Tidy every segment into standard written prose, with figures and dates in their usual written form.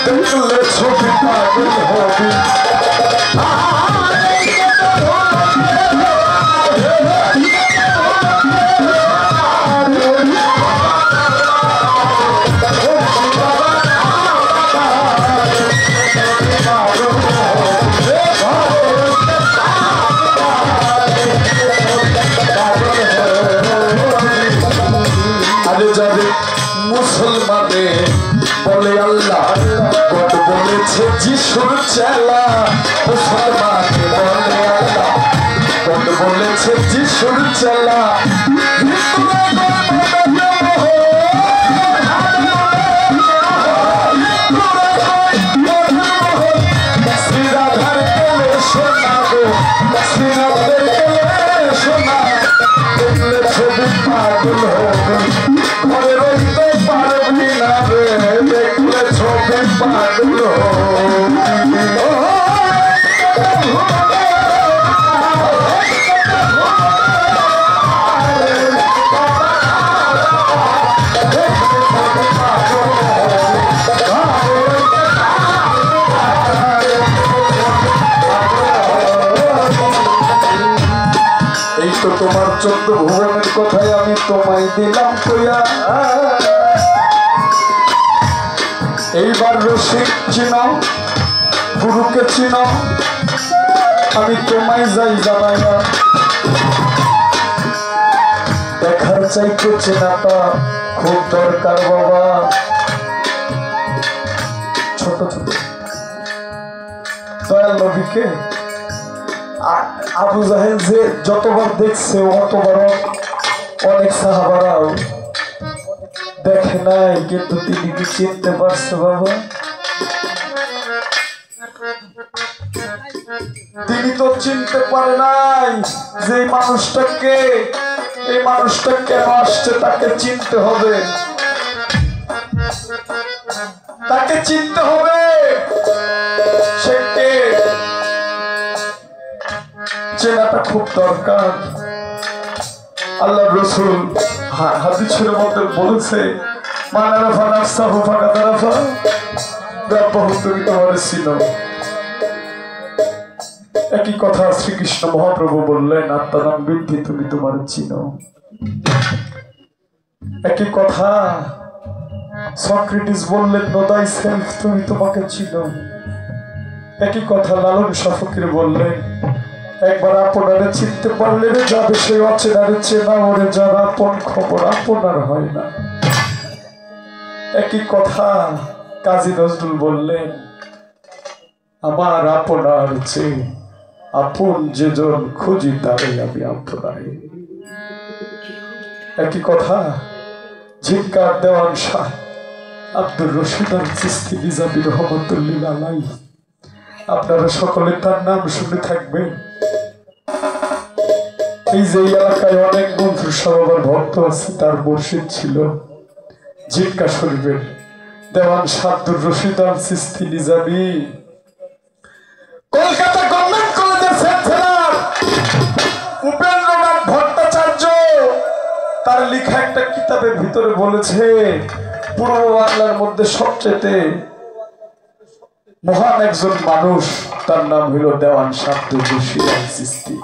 দেখলে ছবি পাগল হবি মুসলমানে বলে আল্লাহ গড বলেছে যিশুর চেলা মুসলমানে বলে আল্লাহ গড বলেছে যিশুর চেলা শ্রীরাধার কেলে সোনা গো শ্রীরাধের কেলে সোনা দেখলে ছবি পাগল হবে ঘরে রইতে পারবি না রে দেখলে ছবি পাগল এই তো তোমার 14 ভুবনের কথাই আমি তোমায় দিলাম কইয়া এইবার রসিক চিনাও গুরুকে চিনাও আমি তোমায় যাই জানাইয়া দেখার চাইতে চেনাটা খুব দরকার বাবা ছোট ছোট দয়াল নবীকে আবু জাহেল যে যতবার দেখছে অতবার অনেক সাহাবারাও দেখে নাই কিন্তু তিনি কি চিনতে পারছে বাবা তিনি তো চিনতে পারে নাই যে এই মানুষটা কেন আসছে তাকে চিনতে হবে সে কে চেনাটা খুব দরকার আল্লাহ রসুল হাদিসের মধ্যে বলেছে মানারাফা নাফসাহু ফাকাদ আরাফা রাব্বাহু তুমি তোমার চিনো একই কথা শ্রীকৃষ্ণ মহাপ্রভু বললেন আত্মানাম বিদ্ধি তুমি তোমার চিনো একই কথা সক্রেটিস বললেন নো দাই সেলফ তুমি তোমাকে চিনো একই কথা লালন শাহ ফকির বললেন একবার আপনারে চিনতে পারলে যাবে সেই অচেনারে চেনা ওরে যারা আপন খবর আপনার হয় না একই কথা কাজী নজরুল বললেন আমার আপনার চেয়ে আপন যেজন খুঁজি তারে আমি আপনারে একই কথা ঝিঙ্কার দেওয়ান শাহ আব্দুর রশিদ আল চিশতি নিজামী রহমতুল্লাহ আলাইহি আপনারা সকলে তার নাম শুনে থাকবেন এই যে এলাকায় অনেক মনসুর সাহাবার ভক্ত আছে তার মুর্শিদ ছিল জিক্কা শরীফের দেওয়ান আব্দুর রশিদ আল চিশতি নিজামী কলকাতা গভর্নমেন্ট কলেজের চ্যান্সেলর উপেন্দ্রনাথ ভট্টাচার্য তার লেখা একটা কিতাবের ভিতরে বলেছে পূর্ব বাংলার মধ্যে সবচেয়ে মহান একজন মানুষ তার নাম হইল দেওয়ান আব্দুর রশিদ আল চিশতি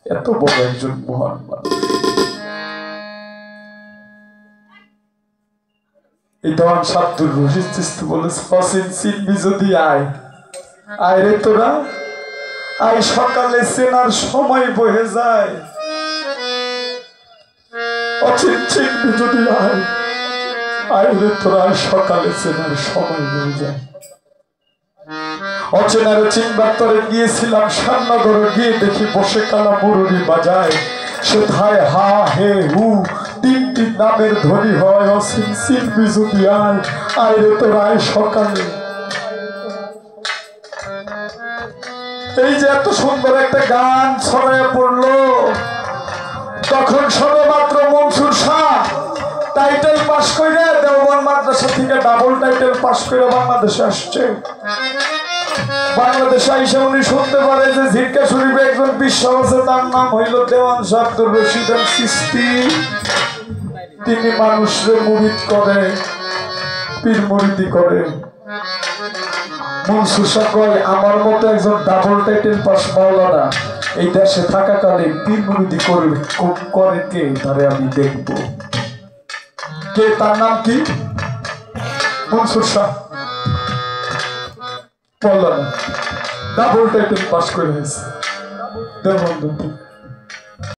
এত বড় একজন মহান মানুষ এই দেওয়ান আব্দুর রশিদ চিশতি বলেছে ফসিল চিনবি যদি আয় আয় রে তোরা আয় সকালে চেনার সময় বহে যায় অচিন চিনবি যদি আয় আয় রে তোরা সকালে চেনার সময় বহে যায় অচেনারে চিনবার তরে গিয়েছিলাম শ্যামনগর গিয়ে দেখি বসে কালা মুরুরি বাজায় সেথায় হা হে হু তিনটি নামের ধ্বনি হয় অচিন চিনবি যদি আয় আয় রে তোরা আয় সকালে এই যে এত সুন্দর একটা গান ছড়ায় পড়লো তখন সবেমাত্র মনসুর শাহ টাইটেল পাস করে দেওবন্দ মাদ্রাসা থেকে ডাবল টাইটেল পাস করে বাংলাদেশে আসছে বাংলাদেশে আইসা উনি শুনতে পারে যে ঝিটকা শরীফে একজন বিশ্ব আছে তার নাম হইল দেওয়ান আব্দুর রশিদ আল চিশতি তিনি মানুষরে মুরিদ করে পীর মুরিদি করে মনসুর শাহ কয় আমার মতো একজন ডাবল টাইটেল পাস মাওলানা এই দেশে থাকাকালীন পীর মুরিদি করে কে তারে আমি দেখব। কে তার নাম কি? মনসুর শাহ মাওলানা ডাবল টাইটেল পাস করে হয়েছে দেওবন্দ।